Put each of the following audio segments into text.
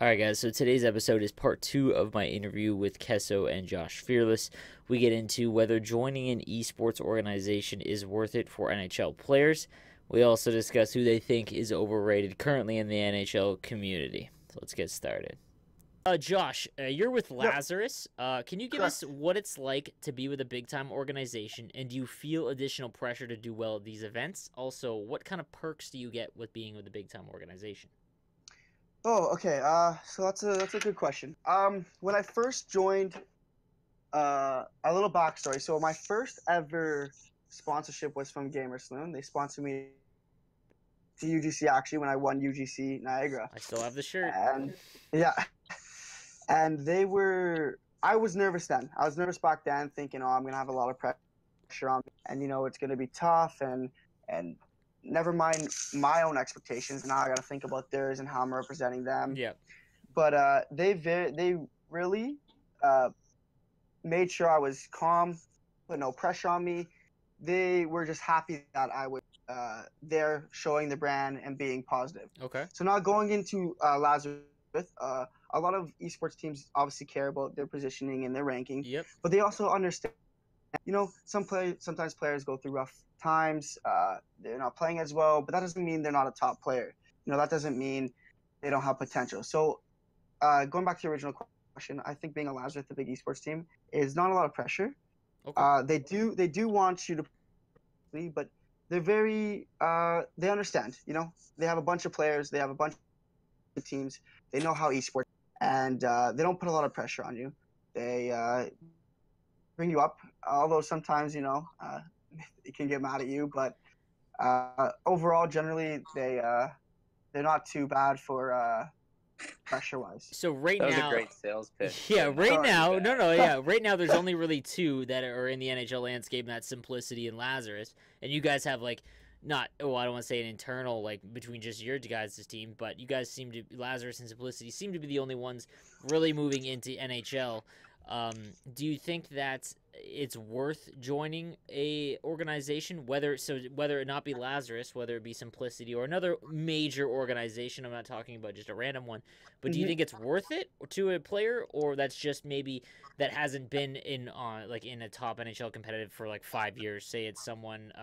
Alright guys, so today's episode is part 2 of my interview with Keso and JoshFearless. We get into whether joining an esports organization is worth it for NHL players. We also discuss who they think is overrated currently in the NHL community. So let's get started. Josh, you're with Yep, Lazarus. Can you give us correct. what it's like to be with a big-time organization, and do you feel additional pressure to do well at these events? Also, what kind of perks do you get with being with a big-time organization? Oh, okay. So that's a good question. When I first joined, a little backstory. So my first ever sponsorship was from Gamer Saloon. They sponsored me to UGC actually when I won UGC Niagara, I still have the shirt. and yeah, and they were. I was nervous then. I was nervous back then, thinking, oh, I'm gonna have a lot of pressure on me, and it's gonna be tough, and never mind my own expectations. Now I got to think about theirs and how I'm representing them. Yeah. But they really uh, made sure I was calm, put no pressure on me. They were just happy that I was there, showing the brand and being positive. Okay. So now going into Lazarus, a lot of esports teams obviously care about their positioning and their ranking, Yep. but they also understand. Sometimes players go through rough times. They're not playing as well, but that doesn't mean they're not a top player. That doesn't mean they don't have potential. So going back to the original question, I think being a Lazarus, the big esports team, is not a lot of pressure. Okay. They do want you to play, but they're very they understand. They have a bunch of players, they have a bunch of teams. They know how esports, and they don't put a lot of pressure on you. They bring you up, although sometimes they can get mad at you, but overall, generally they're not too bad for pressure wise. So right That was a now, great sales pitch. yeah, Tim. right Sorry. now, no, yeah, right now there's only really two that are in the NHL landscape, and that's Simplicity and Lazarus. And you guys have like, not, oh, I don't want to say an internal like between just your guys' team, but you guys seem to, Lazarus and Simplicity seem to be the only ones really moving into NHL. Do you think that it's worth joining a organization, whether it not be Lazarus, whether it be Simplicity or another major organization? I'm not talking about just a random one, but do you Mhm. think it's worth it to a player, or that's just maybe that hasn't been in in a top NHL competitive for like 5 years? Say it's someone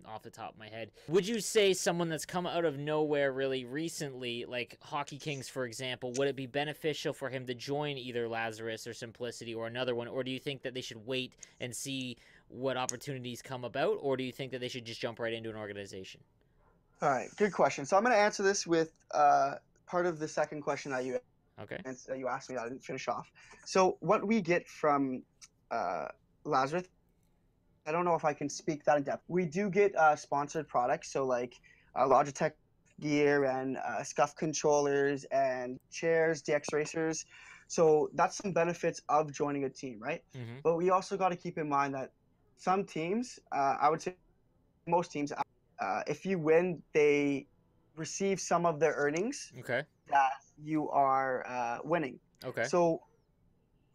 off the top of my head. Would you say someone that's come out of nowhere really recently, like Hockey Kings, for example? Would it be beneficial for him to join either Lazarus or Simplicity or another one, or do you think that they should wait and see what opportunities come about, or do you think that they should just jump right into an organization? All right, good question. So I'm going to answer this with part of the second question that you Okay. asked me that I didn't finish off. So what we get from Lazarus, I don't know if I can speak that in depth. We do get sponsored products, so like Logitech gear and scuff controllers and chairs, DX racers. So that's some benefits of joining a team, right? Mm-hmm. But we also got to keep in mind that some teams, I would say most teams, if you win, they receive some of their earnings Okay. that you are winning. Okay. So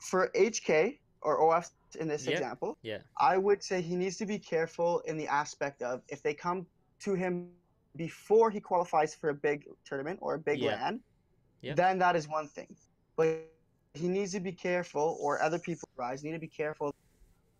for HK or OF in this Yeah. example, Yeah. I would say he needs to be careful in the aspect of if they come to him before he qualifies for a big tournament or a big Yeah. LAN, Yeah. then that is one thing. But he needs to be careful, or other people rise need to be careful.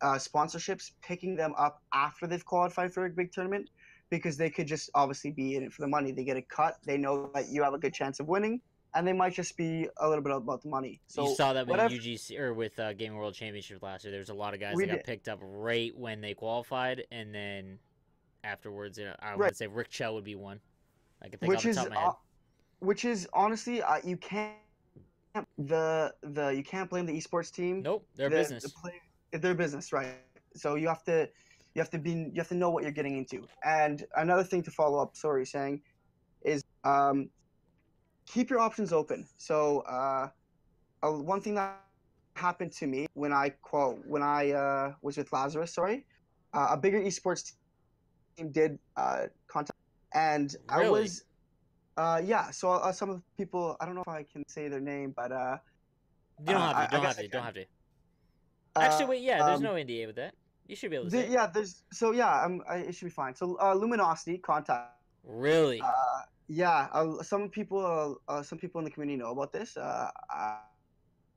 Sponsorships picking them up after they've qualified for a big tournament, because they could just obviously be in it for the money. They get a cut. They know that you have a good chance of winning, and they might just be a little bit about the money. You So saw that with whatever UGC or with Game World Championship last year. There's a lot of guys we that got did, picked up right when they qualified, and then afterwards, I right, would say Rick Chell would be one. I can think off which the top is of my head. which is honestly you can't you can't blame the esports team. Nope, their The business. play their business, right? So you have to know what you're getting into. And another thing to follow up, sorry, you're saying is keep your options open. So one thing that happened to me when I was with Lazarus, sorry, a bigger esports team did contact, and I Really? was yeah. So some of the people, I don't know if I can say their name, but You don't have to. I Don't have guess I to. Don't can. have to. Actually, Uh, wait. Yeah, there's um, no NDA with that. You should be able to say it. yeah, there's so yeah, it should be fine. So Luminosity contact Really? Yeah, some people in the community know about this. I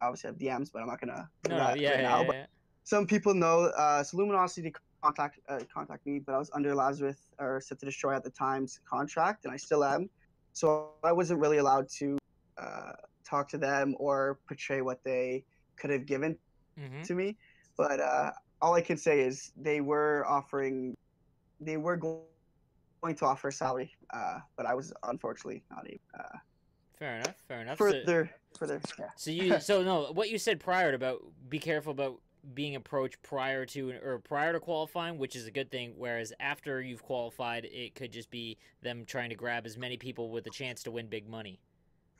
obviously have DMs, but I'm not gonna do No, no, that yeah, right yeah, now. yeah, But yeah. some people know. So Luminosity contact me, but I was under Lazarus or Set to Destroy at the time's contract, and I still am. So I wasn't really allowed to uh, talk to them or portray what they could have given Mm-hmm. to me. But all I can say is they were going to offer a salary, but I was unfortunately not able. Fair enough. Fair enough. So, Further, so you, yeah. so no, what you said prior to about be careful about being approached prior to or prior to qualifying, which is a good thing. Whereas after you've qualified, it could just be them trying to grab as many people with a chance to win big money.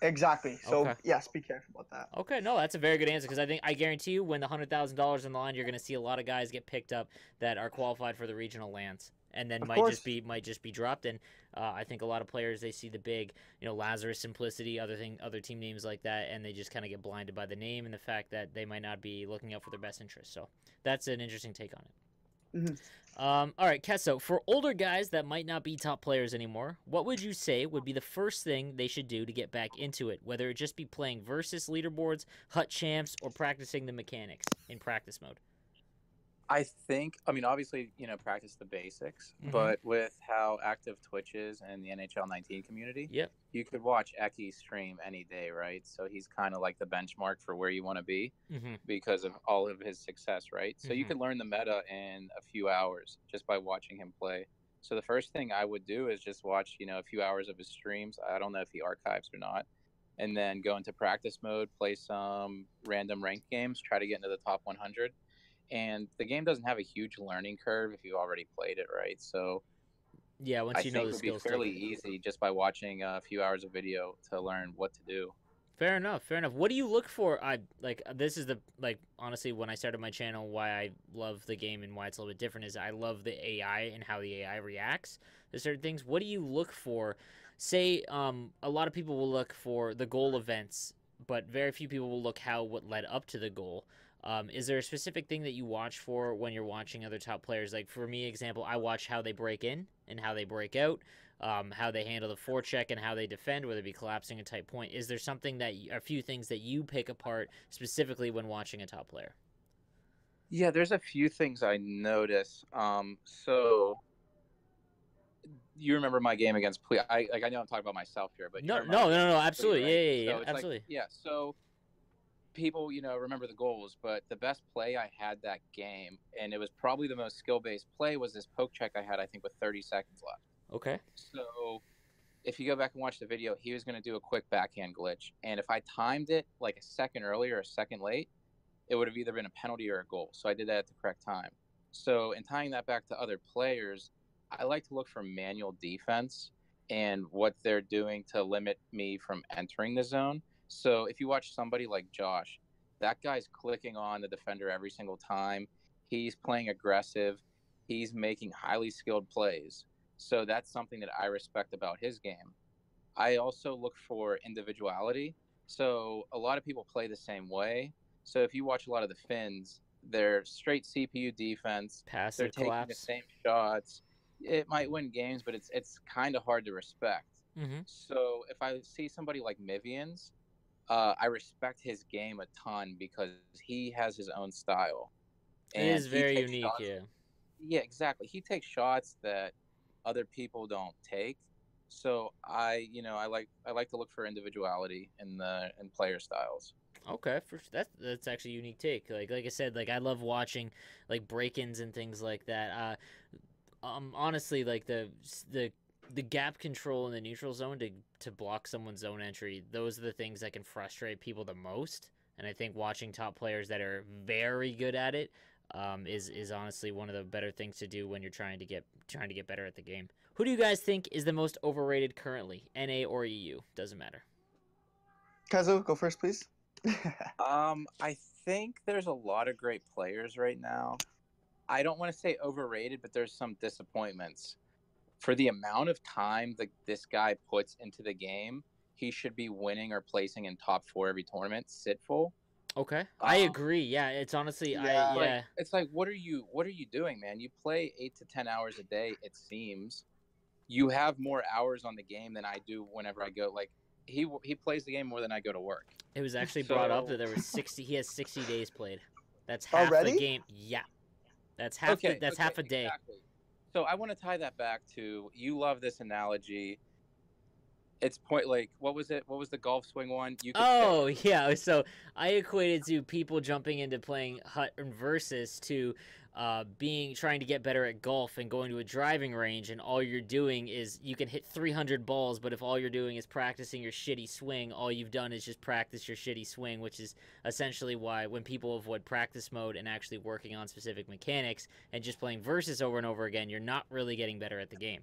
Exactly. So Okay. yes, be careful about that. Okay, no, that's a very good answer because I guarantee you when the $100,000 on the line, you're going to see a lot of guys get picked up that are qualified for the regional lands, and then Of course. might just be dropped. And I think a lot of players they see the big, Lazarus Simplicity, other team names like that, and they just kind of get blinded by the name and the fact that they might not be looking out for their best interests. So that's an interesting take on it. Mhm. All right, Kesso, for older guys that might not be top players anymore, what would you say would be the first thing they should do to get back into it? Whether it just be playing versus leaderboards, hut champs, or practicing the mechanics in practice mode? I think, I mean, obviously, practice the basics, Mm-hmm. but with how active Twitch is and the NHL 19 community, Yep. you could watch Eki stream any day, right? So he's kind of like the benchmark for where you want to be Mm-hmm. because of all of his success, right? So you Mm-hmm. could learn the meta in a few hours just by watching him play. So the first thing I would do is just watch, a few hours of his streams. I don't know if he archives or not. And then go into practice mode, play some random ranked games, try to get into the top 100. And the game doesn't have a huge learning curve if you've already played it, right? So Yeah, I once you know think the it would be skills too. fairly easy just by watching a few hours of video to learn what to do. Fair enough. Fair enough. What do you look for? I like this is the like honestly when I started my channel, why I love the game and why it's a little bit different is I love the AI and how the AI reacts to certain things. What do you look for? Say, a lot of people will look for the goal events, but very few people will look how what led up to the goal. Is there a specific thing that you watch for when you're watching other top players? Like for me, example, I watch how they break in and how they break out, how they handle the forecheck and how they defend, whether it be collapsing a tight point. Is there something a few things that you pick apart specifically when watching a top player? Yeah, there's a few things I notice. So you remember my game against I know I'm talking about myself here, but you No, remember my no, game no, no, against Ple, absolutely, yeah, right? yeah, yeah, So it's like, absolutely. yeah, so people, remember the goals, but the best play I had that game, and it was probably the most skill-based play, was this poke check I had, I think, with 30 seconds left. Okay. So if you go back and watch the video, he was going to do a quick backhand glitch. And if I timed it like a second earlier or a second late, it would have either been a penalty or a goal. So I did that at the correct time. So in tying that back to other players, I like to look for manual defense and what they're doing to limit me from entering the zone. So if you watch somebody like Josh, that guy's clicking on the defender every single time. He's playing aggressive. He's making highly skilled plays. So that's something that I respect about his game. I also look for individuality. So a lot of people play the same way. So if you watch a lot of the Finns, they're straight CPU defense. They're Passive taking the collapse. same shots. It might win games, but it's kind of hard to respect. Mm-hmm. So if I see somebody like Mivians, I respect his game a ton because he has his own style It and is he very takes unique, shots. yeah. Yeah, exactly. He takes shots that other people don't take. So I like to look for individuality in player styles. Okay, that's actually a unique take. Like I said, like I love watching like break-ins and things like that. Honestly, like the the gap control in the neutral zone to block someone's zone entry, those are the things that can frustrate people the most. And I think watching top players that are very good at it is honestly one of the better things to do when you're trying to get better at the game. Who do you guys think is the most overrated currently? NA or EU? Doesn't matter. Kazu, go first, please. I think there's a lot of great players right now. I don't want to say overrated, but there's some disappointments. For the amount of time that this guy puts into the game, he should be winning or placing in top four every tournament. Sitful. Okay, I Um, agree. Yeah, it's honestly I Yeah. like yeah. it's like what are you doing, man? You play 8 to 10 hours a day, it seems. you have more hours on the game than I do whenever I go. Like he plays the game more than I go to work. It was actually brought up So that there was 60. He has 60 days played. That's half a Already? game. Yeah, that's half. That's half a day. Exactly. So I want to tie that back to you love this analogy. It's point like what was it? What was the golf swing one? You could Oh yeah, so I equated to people jumping into playing Hut and Versus to trying to get better at golf and going to a driving range, and all you're doing is you can hit 300 balls, but if all you're doing is practicing your shitty swing, all you've done is just practice your shitty swing, which is essentially why when people avoid practice mode and actually working on specific mechanics and just playing Versus over and over again, you're not really getting better at the game.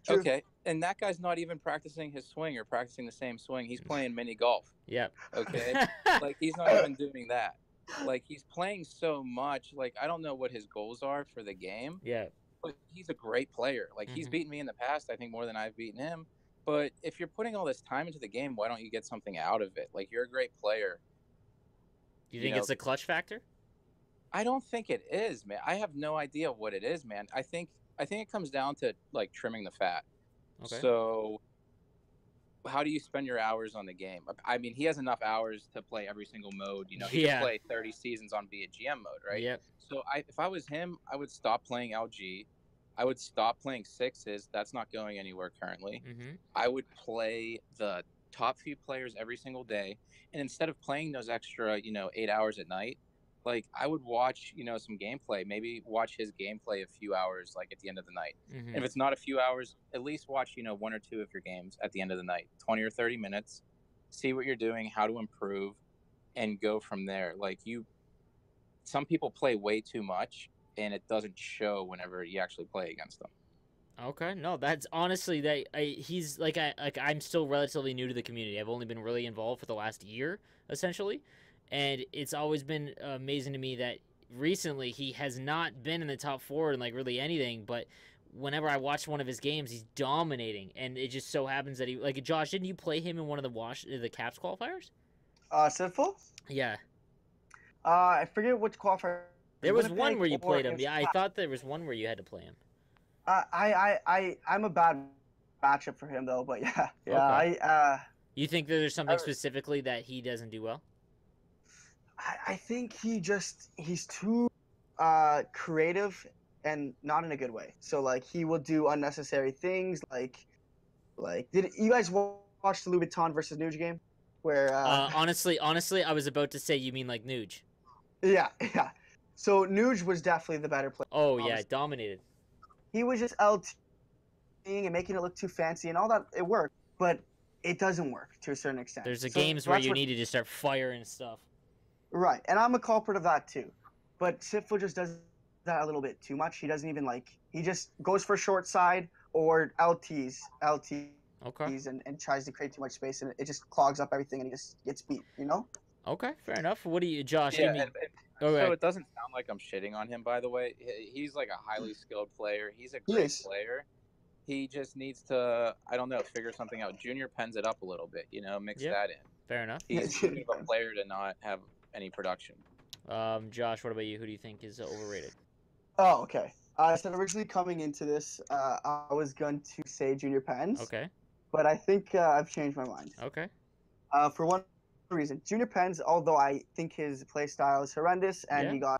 True. Okay, and that guy's not even practicing his swing or practicing the same swing. He's playing mini golf. Yep. Okay, like he's not even doing that. Like he's playing so much. Like I don't know what his goals are for the game. Yeah. But he's a great player. Like he's beaten me in the past. I think more than I've beaten him. But if you're putting all this time into the game, why don't you get something out of it? Like you're a great player. You think it's a clutch factor? I don't think it is, man. I have no idea what it is, man. I think it comes down to like trimming the fat. Okay. So how do you spend your hours on the game? I mean, he has enough hours to play every single mode. You know, he can play 30 seasons on be a GM mode, right? Yep. So if I was him, I would stop playing LG. I would stop playing sixes. That's not going anywhere currently. I would play the top few players every single day. And instead of playing those extra, 8 hours at night, like I would watch, some gameplay, maybe watch his gameplay a few hours, like at the end of the night. And if it's not a few hours, at least watch, 1 or 2 of your games at the end of the night, 20 or 30 minutes, see what you're doing, how to improve, and go from there. Like some people play way too much and it doesn't show whenever you actually play against them. Okay, no, that's honestly he's like I'm still relatively new to the community. I've only been really involved for the last year, essentially. And it's always been amazing to me that recently he has not been in the top 4 in like really anything, but whenever I watch one of his games, he's dominating, and it just so happens that he like Josh. Didn't you play him in one of the Caps qualifiers? Sinful? Yeah. I forget which qualifier. There was one where you played him. Yeah, I thought there was one where you had to play him. I'm a bad matchup for him though, but yeah. Okay. I You think that there's something specifically that he doesn't do well? I think he's too creative and not in a good way. So like he will do unnecessary things like did you guys watch the Louis Vuitton versus Nuge game? Where honestly, I was about to say you mean like Nuge. Yeah. So Nuge was definitely the better player. Oh yeah, dominated. He was just LTing and making it look too fancy and all that. It worked, but it doesn't work to a certain extent. There's games where you need to just start firing stuff. Right, and I'm a culprit of that too. But Sifo just does that a little bit too much. He doesn't even he just goes for short side or LTs, Okay. and tries to create too much space, and it just clogs up everything, and he just gets beat, Okay, fair enough. What do you, Josh? Yeah, so it doesn't sound like I'm shitting on him, by the way. He's like a highly skilled player. He's a great player. He just needs to, I don't know, figure something out. Junior pens it up a little bit, mix that in. Fair enough. He's too good of a player to not have any production. Josh, what about you? Who do you think is overrated? Oh, okay. So originally coming into this, I was going to say Junior Pens. Okay. But I think I've changed my mind. Okay. For one reason, Junior Pens, although I think his play style is horrendous, and he got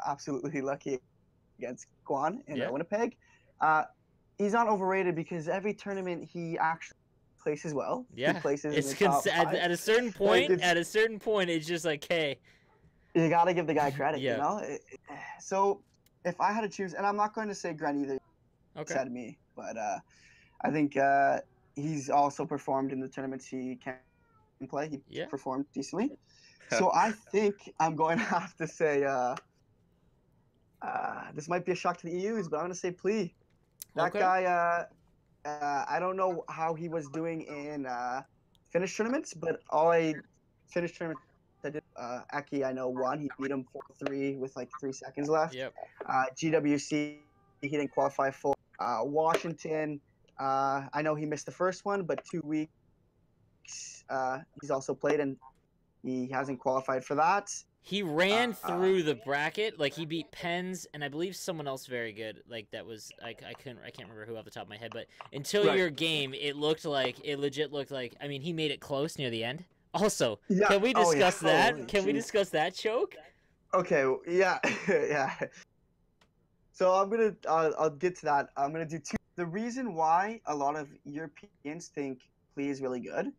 absolutely lucky against Guan in Winnipeg, he's not overrated because every tournament he actually places well. Yeah. He places it's in the top five. at a certain point. At a certain point, it's just like, hey, you gotta give the guy credit. So if I had to choose, and I'm not going to say Gren either. Okay. Said me, but I think he's also performed in the tournaments he can play. He performed decently. So I think I'm going to have to say this might be a shock to the EUs, but I'm going to say Plea. That guy, I don't know how he was doing in Finnish tournaments, but Finnish tournaments I did, Aki, I know, won. He beat him 4-3 with like 3 seconds left. Yep. GWC, he didn't qualify for. Washington, I know he missed the first one, but 2 weeks he's also played, and he hasn't qualified for that. He ran through the bracket, like he beat Pens and I believe someone else very good. Like that was I can't remember who off the top of my head, but until your game, it legit looked like. I mean, he made it close near the end. Also, Yeah. can we discuss that? Holy Can we jeez. discuss that choke? Okay. Yeah. Yeah. So I'll get to that. I'm gonna do two. The reason why a lot of Europeans think Plee is really good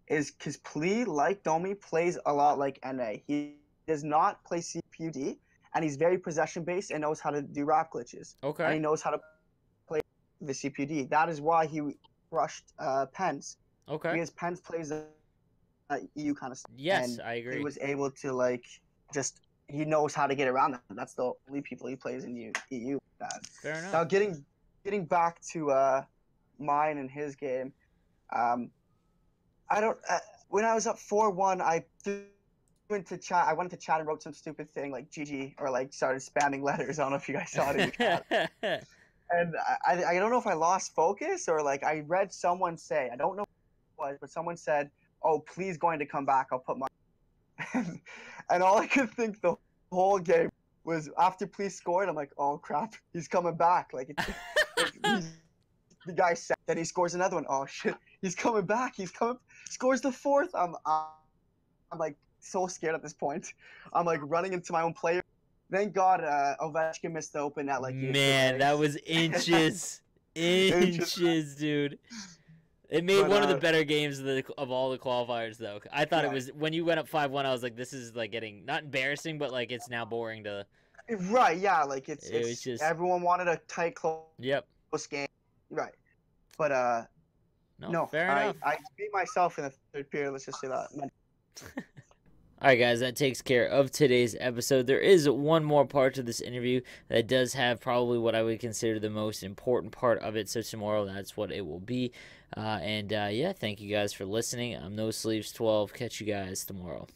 is because Plee, like Domi, plays a lot like NA. He does not play CPUD, and he's very possession based and knows how to do wrap glitches. Okay. And he knows how to play the CPUD. That is why he crushed Pens. Okay. Because Pens plays EU kind of stuff. Yes, and I agree. He was able to like just he knows how to get around that. That's the only people he plays in EU. Fair enough. Now getting back to mine and his game, I don't. When I was up 4-1, I went to chat. I went to chat and wrote some stupid thing like GG or like started spamming letters. I don't know if you guys saw it in the chat. And I don't know if I lost focus or like I read someone say, I don't know what it was, but someone said, "Oh, please going to come back. I'll put my." And all I could think the whole game was after Please scored, I'm like, "Oh crap, he's coming back!" Like, the guy said that he scores another one. Oh shit, he's coming back. He's coming, scores the fourth. I'm like so scared at this point. I'm like running into my own player. Thank God Ovechkin missed the open net. Like, man, that was inches, dude. It made one of the better games of all the qualifiers, though. I thought it was when you went up 5-1. I was like, this is like getting not embarrassing, but like it's now boring to. Right? Yeah, like it's just everyone wanted a tight, close game. Right, but no, fair enough. I beat myself in the third period. Let's just say that. All right, guys, that takes care of today's episode. There is one more part to this interview that does have probably what I would consider the most important part of it. So tomorrow, that's what it will be. Yeah, thank you guys for listening. I'm No Sleeves 12. Catch you guys tomorrow.